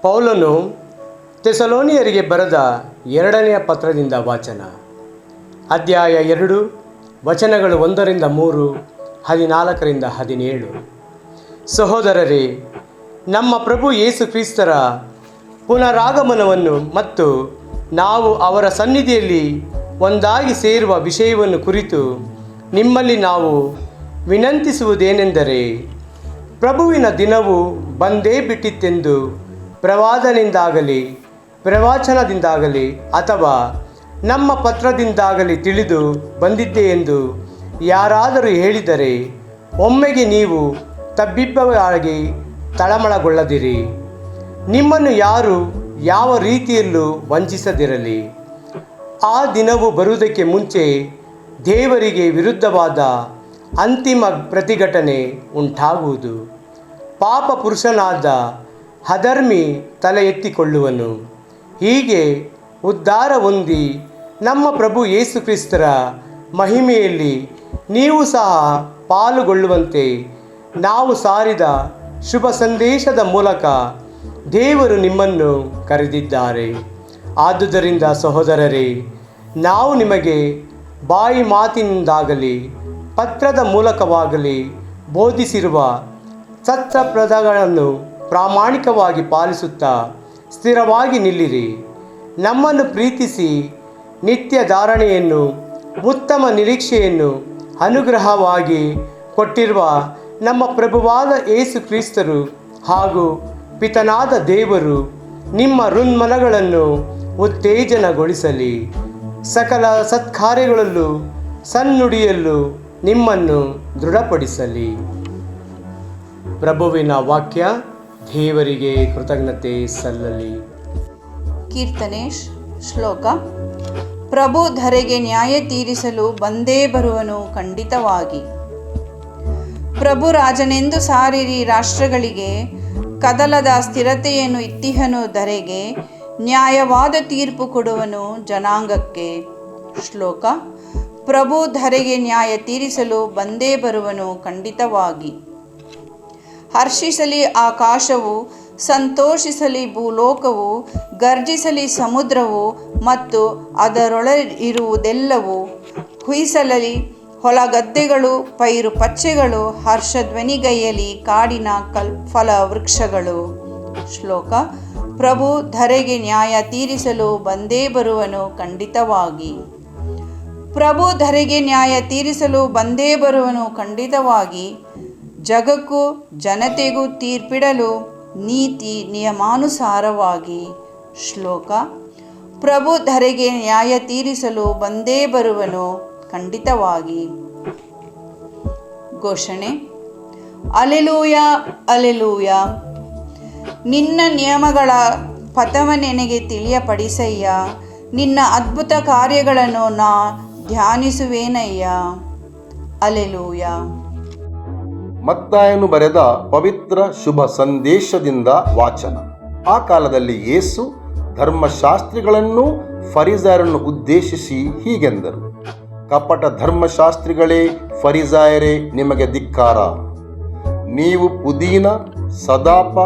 ಪೌಲನು ಥೆಸಲೋನಿಯರಿಗೆ ಬರೆದ 2ನೇ ಪತ್ರದಿಂದ ವಾಚನ. ಅಧ್ಯಾಯ 2, ವಚನಗಳು 1-3, 14-17. ಸಹೋದರರೇ, ನಮ್ಮ ಪ್ರಭು ಯೇಸು ಕ್ರಿಸ್ತರ ಪುನರಾಗಮನವನ್ನು ಮತ್ತು ನಾವು ಅವರ ಸನ್ನಿಧಿಯಲ್ಲಿ ಒಂದಾಗಿ ಸೇರುವ ವಿಷಯವನ್ನು ಕುರಿತು ನಿಮ್ಮಲ್ಲಿ ನಾವು ವಿನಂತಿಸುವುದೇನೆಂದರೆ, ಪ್ರಭುವಿನ ದಿನವು ಬಂದೇ ಬಿಟ್ಟಿತೆಂದು ಪ್ರವಾದನೆಯಿಂದಾಗಲಿ ಪ್ರವಚನದಿಂದಾಗಲಿ ಅಥವಾ ನಮ್ಮ ಪತ್ರದಿಂದಾಗಲಿ ತಿಳಿದು ಬಂದಿದ್ದೆ ಎಂದು ಯಾರಾದರೂ ಹೇಳಿದರೆ ಒಮ್ಮೆಗೆ ನೀವು ತಬ್ಬಿಬ್ಬವಾಗಿ ತಳಮಳಗೊಳ್ಳದಿರಿ. ನಿಮ್ಮನ್ನು ಯಾರು ಯಾವ ರೀತಿಯಲ್ಲೂ ವಂಚಿಸದಿರಲಿ. ಆ ದಿನವು ಬರುವುದಕ್ಕೆ ಮುಂಚೆ ದೇವರಿಗೆ ವಿರುದ್ಧವಾದ ಅಂತಿಮ ಪ್ರತಿಭಟನೆ ಉಂಟಾಗುವುದು. ಪಾಪ ಪುರುಷನಾದ ಅಧರ್ಮಿ ತಲೆ ಎತ್ತಿಕೊಳ್ಳುವನು. ಹೀಗೆ ಉದ್ಧಾರ ಹೊಂದಿ ನಮ್ಮ ಪ್ರಭು ಯೇಸು ಕ್ರಿಸ್ತರ ಮಹಿಮೆಯಲ್ಲಿ ನೀವು ಸಹ ಪಾಲುಗೊಳ್ಳುವಂತೆ ನಾವು ಸಾರಿದ ಶುಭ ಸಂದೇಶದ ಮೂಲಕ ದೇವರು ನಿಮ್ಮನ್ನು ಕರೆದಿದ್ದಾರೆ. ಆದುದರಿಂದ ಸಹೋದರರೇ, ನಾವು ನಿಮಗೆ ಬಾಯಿ ಮಾತಿನಿಂದಾಗಲಿ ಪತ್ರದ ಮೂಲಕವಾಗಲಿ ಬೋಧಿಸಿರುವ ಸತ್ಸಂಪ್ರದಾಯಗಳನ್ನು ಪ್ರಾಮಾಣಿಕವಾಗಿ ಪಾಲಿಸುತ್ತಾ ಸ್ಥಿರವಾಗಿ ನಿಲ್ಲಿರಿ. ನಮ್ಮನ್ನು ಪ್ರೀತಿಸಿ ನಿತ್ಯ ಧಾರಣೆಯನ್ನು ಉತ್ತಮ ನಿರೀಕ್ಷೆಯನ್ನು ಅನುಗ್ರಹವಾಗಿ ಕೊಟ್ಟಿರುವ ನಮ್ಮ ಪ್ರಭುವಾದ ಯೇಸು ಕ್ರಿಸ್ತರು ಹಾಗೂ ಪಿತನಾದ ದೇವರು ನಿಮ್ಮ ಹೃನ್ಮನಗಳನ್ನು ಉತ್ತೇಜನಗೊಳಿಸಲಿ. ಸಕಲ ಸತ್ಕಾರ್ಯಗಳಲ್ಲೂ ಸನ್ನುಡಿಯಲ್ಲೂ ನಿಮ್ಮನ್ನು ದೃಢಪಡಿಸಲಿ. ಪ್ರಭುವಿನ ವಾಕ್ಯ. ದೇವರಿಗೆ ಕೃತಜ್ಞತೆ ಸಲ್ಲಲಿ. ಕೀರ್ತನೆ ಶ್ಲೋಕ. ಪ್ರಭು ಧರೆಗೆ ನ್ಯಾಯ ತೀರಿಸಲು ಬಂದೇ ಬರುವನು ಖಂಡಿತವಾಗಿ. ಪ್ರಭು ರಾಜನೆಂದು ಸಾರಿರಿ ರಾಷ್ಟ್ರಗಳಿಗೆ, ಕದಲದ ಸ್ಥಿರತೆಯನ್ನು ಇತ್ತಿಹನು ಧರೆಗೆ, ನ್ಯಾಯವಾದ ತೀರ್ಪು ಕೊಡುವನು ಜನಾಂಗಕ್ಕೆ. ಶ್ಲೋಕ. ಪ್ರಭು ಧರೆಗೆ ನ್ಯಾಯ ತೀರಿಸಲು ಬಂದೇ ಬರುವನು ಖಂಡಿತವಾಗಿ. ಹರ್ಷಿಸಲಿ ಆಕಾಶವು, ಸಂತೋಷಿಸಲಿ ಭೂಲೋಕವು, ಗರ್ಜಿಸಲಿ ಸಮುದ್ರವು ಮತ್ತು ಅದರೊಳಗಿರುವುದೆಲ್ಲವೂ, ಹುಯಿಸಲಿ ಹೊಲಗದ್ದೆಗಳು, ಪೈರು ಪಚ್ಚೆಗಳು, ಹರ್ಷಧ್ವನಿಗೈಯಲಿ ಕಾಡಿನ ಫಲ ವೃಕ್ಷಗಳು. ಶ್ಲೋಕ. ಪ್ರಭು ಧರೆಗೆ ನ್ಯಾಯ ತೀರಿಸಲು ಬಂದೇ ಬರುವನು ಖಂಡಿತವಾಗಿ. ಪ್ರಭು ಧರೆಗೆ ನ್ಯಾಯ ತೀರಿಸಲು ಬಂದೇ ಬರುವನು ಖಂಡಿತವಾಗಿ. ಜಗಕ್ಕೂ ಜನತೆಗೂ ತೀರ್ಪಿಡಲು ನೀತಿ ನಿಯಮಾನುಸಾರವಾಗಿ. ಶ್ಲೋಕ. ಪ್ರಭು ಧರೆಗೆ ನ್ಯಾಯ ತೀರಿಸಲು ಬಂದೇ ಬರುವನು ಖಂಡಿತವಾಗಿ. ಘೋಷಣೆ. Alleluia, alleluia. ನಿನ್ನ ನಿಯಮಗಳ ಪಥವನೆನಗೆ ತಿಳಿಯಪಡಿಸಯ್ಯ. ನಿನ್ನ ಅದ್ಭುತ ಕಾರ್ಯಗಳನ್ನು ನಾ ಧ್ಯಾನಿಸುವೇನಯ್ಯ. ಅಲೆಲೂಯ. ಮತ್ತಾಯನು ಬರೆದ ಪವಿತ್ರ ಶುಭ ಸಂದೇಶದಿಂದ ವಾಚನ. ಆ ಕಾಲದಲ್ಲಿ ಯೇಸು ಧರ್ಮಶಾಸ್ತ್ರಿಗಳನ್ನೂ ಫರಿಸಾಯರನ್ನು ಉದ್ದೇಶಿಸಿ ಹೀಗೆಂದರು: ಕಪಟ ಧರ್ಮಶಾಸ್ತ್ರಿಗಳೇ, ಫರಿಸಾಯರೇ, ನಿಮಗೆ ಧಿಕ್ಕಾರ. ನೀವು ಪುದೀನ, ಸದಾಪ,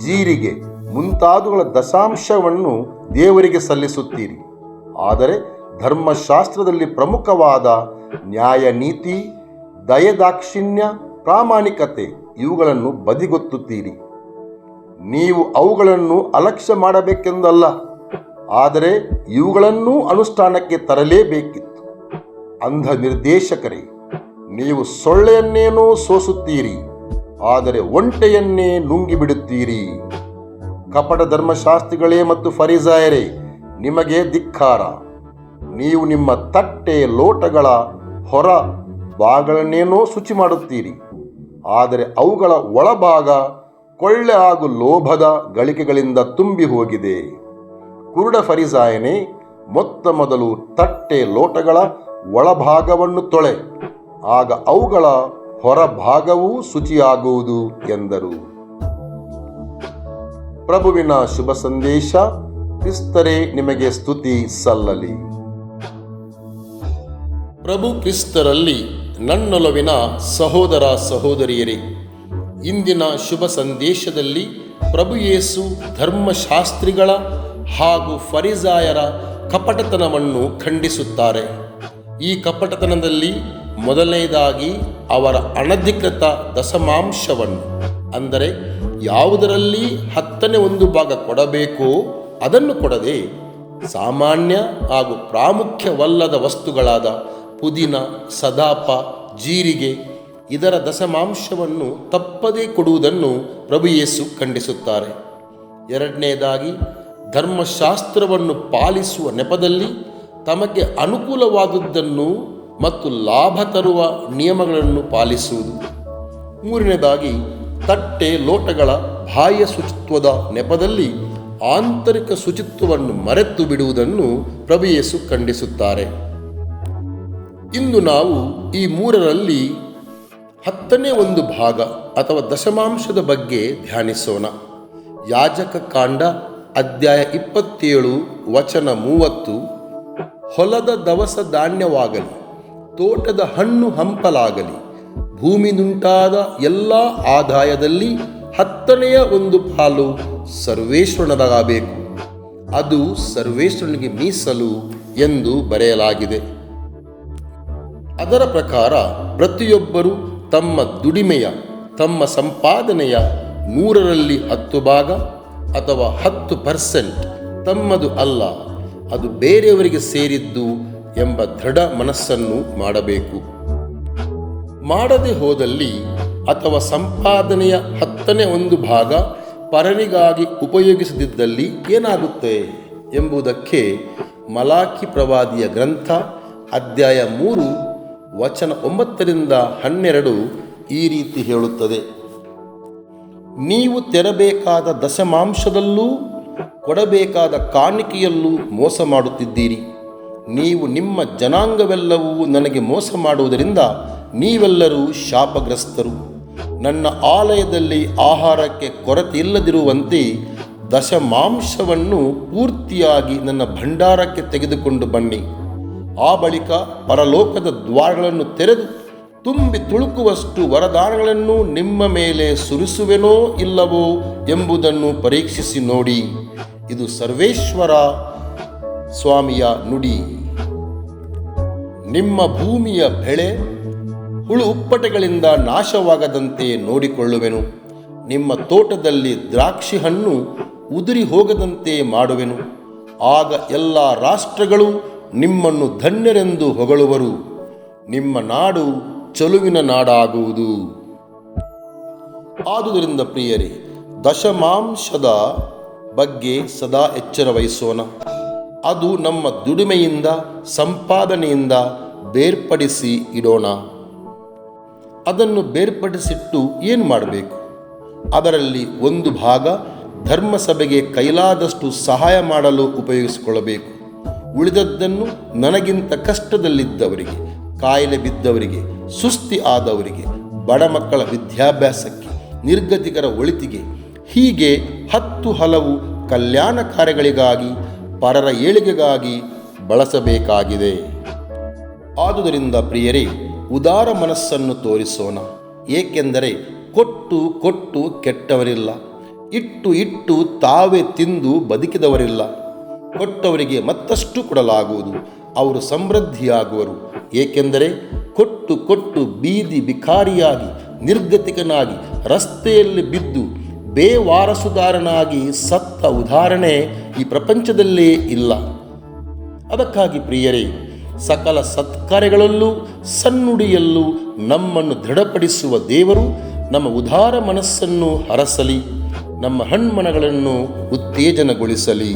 ಜೀರಿಗೆ ಮುಂತಾದವುಗಳ ದಶಾಂಶವನ್ನು ದೇವರಿಗೆ ಸಲ್ಲಿಸುತ್ತೀರಿ. ಆದರೆ ಧರ್ಮಶಾಸ್ತ್ರದಲ್ಲಿ ಪ್ರಮುಖವಾದ ನ್ಯಾಯ, ನೀತಿ, ದಯದಾಕ್ಷಿಣ್ಯ, ಪ್ರಾಮಾಣಿಕತೆ ಇವುಗಳನ್ನು ಬದಿಗೊತ್ತುತ್ತೀರಿ. ನೀವು ಅವುಗಳನ್ನು ಅಲಕ್ಷ್ಯ ಮಾಡಬೇಕೆಂದಲ್ಲ, ಆದರೆ ಇವುಗಳನ್ನೂ ಅನುಷ್ಠಾನಕ್ಕೆ ತರಲೇಬೇಕಿತ್ತು. ಅಂಧ ನಿರ್ದೇಶಕರೇ, ನೀವು ಸೊಳ್ಳೆಯನ್ನೇನೋ ಸೋಸುತ್ತೀರಿ, ಆದರೆ ಒಂಟೆಯನ್ನೇ ನುಂಗಿಬಿಡುತ್ತೀರಿ. ಕಪಟ ಧರ್ಮಶಾಸ್ತ್ರಿಗಳೇ ಮತ್ತು ಫರಿಸಾಯರೇ, ನಿಮಗೆ ಧಿಕ್ಕಾರ. ನೀವು ನಿಮ್ಮ ತಟ್ಟೆ ಲೋಟಗಳ ಹೊರ ಭಾಗಗಳನ್ನೇನೋ ಶುಚಿ ಮಾಡುತ್ತೀರಿ, ಆದರೆ ಅವುಗಳ ಒಳಭಾಗ ಕೊಳ್ಳೆ ಹಾಗೂ ಲೋಭದ ಗಳಿಕೆಗಳಿಂದ ತುಂಬಿ ಹೋಗಿದೆ. ಕುರುಡ ಫರಿಸಾಯನೇ, ಮೊತ್ತ ಮೊದಲು ತಟ್ಟೆ ಲೋಟಗಳ ಒಳಭಾಗವನ್ನು ತೊಳೆ, ಆಗ ಅವುಗಳ ಹೊರಭಾಗವೂ ಶುಚಿಯಾಗುವುದು ಎಂದರು. ಪ್ರಭುವಿನ ಶುಭ ಸಂದೇಶ. ಕ್ರಿಸ್ತರೇ, ನಿಮಗೆ ಸ್ತುತಿ ಸಲ್ಲಲಿ. ಪ್ರಭು ಕ್ರಿಸ್ತರಲ್ಲಿ ನನ್ನೊಲವಿನ ಸಹೋದರ ಸಹೋದರಿಯರೇ, ಇಂದಿನ ಶುಭ ಸಂದೇಶದಲ್ಲಿ ಪ್ರಭು ಯೇಸು ಧರ್ಮಶಾಸ್ತ್ರಿಗಳ ಹಾಗೂ ಫರಿಸಾಯರ ಕಪಟತನವನ್ನು ಖಂಡಿಸುತ್ತಾರೆ. ಈ ಕಪಟತನದಲ್ಲಿ ಮೊದಲನೆಯದಾಗಿ ಅವರ ಅನಧಿಕೃತ ದಶಮಾಂಶವನ್ನು, ಅಂದರೆ ಯಾವುದರಲ್ಲಿ 1/10 ಕೊಡಬೇಕೋ ಅದನ್ನು ಕೊಡದೆ ಸಾಮಾನ್ಯ ಹಾಗೂ ಪ್ರಾಮುಖ್ಯವಲ್ಲದ ವಸ್ತುಗಳಾದ ಪುದೀನ, ಸದಾಪ, ಜೀರಿಗೆ ಇದರ ದಶಮಾಂಶವನ್ನು ತಪ್ಪದೇ ಕೊಡುವುದನ್ನು ಪ್ರಭು ಯೇಸು ಖಂಡಿಸುತ್ತಾರೆ. ಎರಡನೆಯದಾಗಿ ಧರ್ಮಶಾಸ್ತ್ರವನ್ನು ಪಾಲಿಸುವ ನೆಪದಲ್ಲಿ ತಮಗೆ ಅನುಕೂಲವಾದುದನ್ನು ಮತ್ತು ಲಾಭ ತರುವ ನಿಯಮಗಳನ್ನು ಪಾಲಿಸುವುದು. ಮೂರನೇದಾಗಿ ತಟ್ಟೆ ಲೋಟಗಳ ಬಾಹ್ಯ ಶುಚಿತ್ವದ ನೆಪದಲ್ಲಿ ಆಂತರಿಕ ಶುಚಿತ್ವವನ್ನು ಮರೆತು ಬಿಡುವುದನ್ನು ಪ್ರಭು ಯೇಸು ಖಂಡಿಸುತ್ತಾರೆ. ಇಂದು ನಾವು ಈ ಮೂರರಲ್ಲಿ 1/10 ಅಥವಾ ದಶಮಾಂಶದ ಬಗ್ಗೆ ಧ್ಯಾನಿಸೋಣ. ಯಾಜಕ ಕಾಂಡ ಅಧ್ಯಾಯ 27 ವಚನ 30, ಹೊಲದ ದವಸ ಧಾನ್ಯವಾಗಲಿ, ತೋಟದ ಹಣ್ಣು ಹಂಪಲಾಗಲಿ, ಭೂಮಿನುಂಟಾದ ಎಲ್ಲ ಆದಾಯದಲ್ಲಿ 1/10 ಸರ್ವೇಶ್ವರನದಾಗಬೇಕು, ಅದು ಸರ್ವೇಶ್ವರನಿಗೆ ಮೀಸಲು ಎಂದು ಬರೆಯಲಾಗಿದೆ. ಅದರ ಪ್ರಕಾರ ಪ್ರತಿಯೊಬ್ಬರು ತಮ್ಮ ದುಡಿಮೆಯ, ತಮ್ಮ ಸಂಪಾದನೆಯ 100ರಲ್ಲಿ 10 ಅಥವಾ 10% ತಮ್ಮದು ಅಲ್ಲ, ಅದು ಬೇರೆಯವರಿಗೆ ಸೇರಿದ್ದು ಎಂಬ ದೃಢ ಮನಸ್ಸನ್ನು ಮಾಡಬೇಕು. ಮಾಡದೆ ಹೋದಲ್ಲಿ ಅಥವಾ ಸಂಪಾದನೆಯ 1/10 ಪರರಿಗಾಗಿ ಉಪಯೋಗಿಸದಿದ್ದಲ್ಲಿ ಏನಾಗುತ್ತೆ ಎಂಬುದಕ್ಕೆ ಮಲಾಕಿ ಪ್ರವಾದಿಯ ಗ್ರಂಥ ಅಧ್ಯಾಯ 3 ವಚನ 9ರಿಂದ 12 ಈ ರೀತಿ ಹೇಳುತ್ತದೆ: ನೀವು ತೆರಬೇಕಾದ ದಶಮಾಂಶದಲ್ಲೂ ಕೊಡಬೇಕಾದ ಕಾಣಿಕೆಯಲ್ಲೂ ಮೋಸ ಮಾಡುತ್ತಿದ್ದೀರಿ. ನೀವು ನಿಮ್ಮ ಜನಾಂಗವೆಲ್ಲವೂ ನನಗೆ ಮೋಸ ಮಾಡುವುದರಿಂದ ನೀವೆಲ್ಲರೂ ಶಾಪಗ್ರಸ್ತರು. ನನ್ನ ಆಲಯದಲ್ಲಿ ಆಹಾರಕ್ಕೆ ಕೊರತೆ ಇಲ್ಲದಿರುವಂತೆ ದಶಮಾಂಶವನ್ನು ಪೂರ್ತಿಯಾಗಿ ನನ್ನ ಭಂಡಾರಕ್ಕೆ ತೆಗೆದುಕೊಂಡು ಬನ್ನಿ. ಆ ಬಳಿಕ ಪರಲೋಕದ ದ್ವಾರಗಳನ್ನು ತೆರೆದು ತುಂಬಿ ತುಳುಕುವಷ್ಟು ವರದಾನಗಳನ್ನು ನಿಮ್ಮ ಮೇಲೆ ಸುರಿಸುವೆನೋ ಇಲ್ಲವೋ ಎಂಬುದನ್ನು ಪರೀಕ್ಷಿಸಿ ನೋಡಿ. ಇದು ಸರ್ವೇಶ್ವರ ಸ್ವಾಮಿಯ ನುಡಿ. ನಿಮ್ಮ ಭೂಮಿಯ ಬೆಳೆ ಹುಳು ಉಪ್ಪಟೆಗಳಿಂದ ನಾಶವಾಗದಂತೆ ನೋಡಿಕೊಳ್ಳುವೆನು. ನಿಮ್ಮ ತೋಟದಲ್ಲಿ ದ್ರಾಕ್ಷಿ ಹಣ್ಣು ಉದುರಿ ಹೋಗದಂತೆ ಮಾಡುವೆನು. ಆಗ ಎಲ್ಲ ರಾಷ್ಟ್ರಗಳು ನಿಮ್ಮನ್ನು ಧನ್ಯರೆಂದು ಹೊಗಳುವರು. ನಿಮ್ಮ ನಾಡು ಚಲುವಿನ ನಾಡಾಗುವುದು. ಆದುದರಿಂದ ಪ್ರಿಯರೇ, ದಶಮಾಂಶದ ಬಗ್ಗೆ ಸದಾ ಎಚ್ಚರ ವಹಿಸೋಣ. ಅದು ನಮ್ಮ ದುಡಿಮೆಯಿಂದ, ಸಂಪಾದನೆಯಿಂದ ಬೇರ್ಪಡಿಸಿ ಇಡೋಣ. ಅದನ್ನು ಬೇರ್ಪಡಿಸಿಟ್ಟು ಏನು ಮಾಡಬೇಕು? ಅದರಲ್ಲಿ 1 ಧರ್ಮಸಭೆಗೆ ಕೈಲಾದಷ್ಟು ಸಹಾಯ ಮಾಡಲು ಉಪಯೋಗಿಸಿಕೊಳ್ಳಬೇಕು. ಉಳಿದದ್ದನ್ನು ನನಗಿಂತ ಕಷ್ಟದಲ್ಲಿದ್ದವರಿಗೆ, ಕಾಯಿಲೆ ಬಿದ್ದವರಿಗೆ, ಸುಸ್ತಿ ಆದವರಿಗೆ, ಬಡ ಮಕ್ಕಳ ವಿದ್ಯಾಭ್ಯಾಸಕ್ಕೆ, ನಿರ್ಗತಿಕರ ಒಳಿತಿಗೆ, ಹೀಗೆ 10 ಹಲವು ಕಲ್ಯಾಣ ಕಾರ್ಯಗಳಿಗಾಗಿ, ಪರರ ಏಳಿಗೆಗಾಗಿ ಬಳಸಬೇಕಾಗಿದೆ. ಆದುದರಿಂದ ಪ್ರಿಯರೇ, ಉದಾರ ಮನಸ್ಸನ್ನು ತೋರಿಸೋಣ. ಏಕೆಂದರೆ ಕೊಟ್ಟು ಕೊಟ್ಟು ಕೆಟ್ಟವರಿಲ್ಲ, ಇಟ್ಟು ಇಟ್ಟು ತಾವೇ ತಿಂದು ಬದುಕಿದವರಿಲ್ಲ. ಕೊಟ್ಟವರಿಗೆ ಮತ್ತಷ್ಟು ಕೊಡಲಾಗುವುದು, ಅವರು ಸಮೃದ್ಧಿಯಾಗುವರು. ಏಕೆಂದರೆ ಕೊಟ್ಟು ಕೊಟ್ಟು ಬೀದಿ ಬಿಕಾರಿಯಾಗಿ, ನಿರ್ಗತಿಕನಾಗಿ, ರಸ್ತೆಯಲ್ಲಿ ಬಿದ್ದು ಬೇವಾರಸುದಾರನಾಗಿ ಸತ್ತ ಉದಾಹರಣೆ ಈ ಪ್ರಪಂಚದಲ್ಲೇ ಇಲ್ಲ. ಅದಕ್ಕಾಗಿ ಪ್ರಿಯರೇ, ಸಕಲ ಸತ್ಕಾರ್ಯಗಳಲ್ಲೂ ಸನ್ನುಡಿಯಲ್ಲೂ ನಮ್ಮನ್ನು ದೃಢಪಡಿಸುವ ದೇವರು ನಮ್ಮ ಉದಾರ ಮನಸ್ಸನ್ನು ಹರಸಲಿ, ನಮ್ಮ ಹಣ್ಮನಗಳನ್ನು ಉತ್ತೇಜನಗೊಳಿಸಲಿ.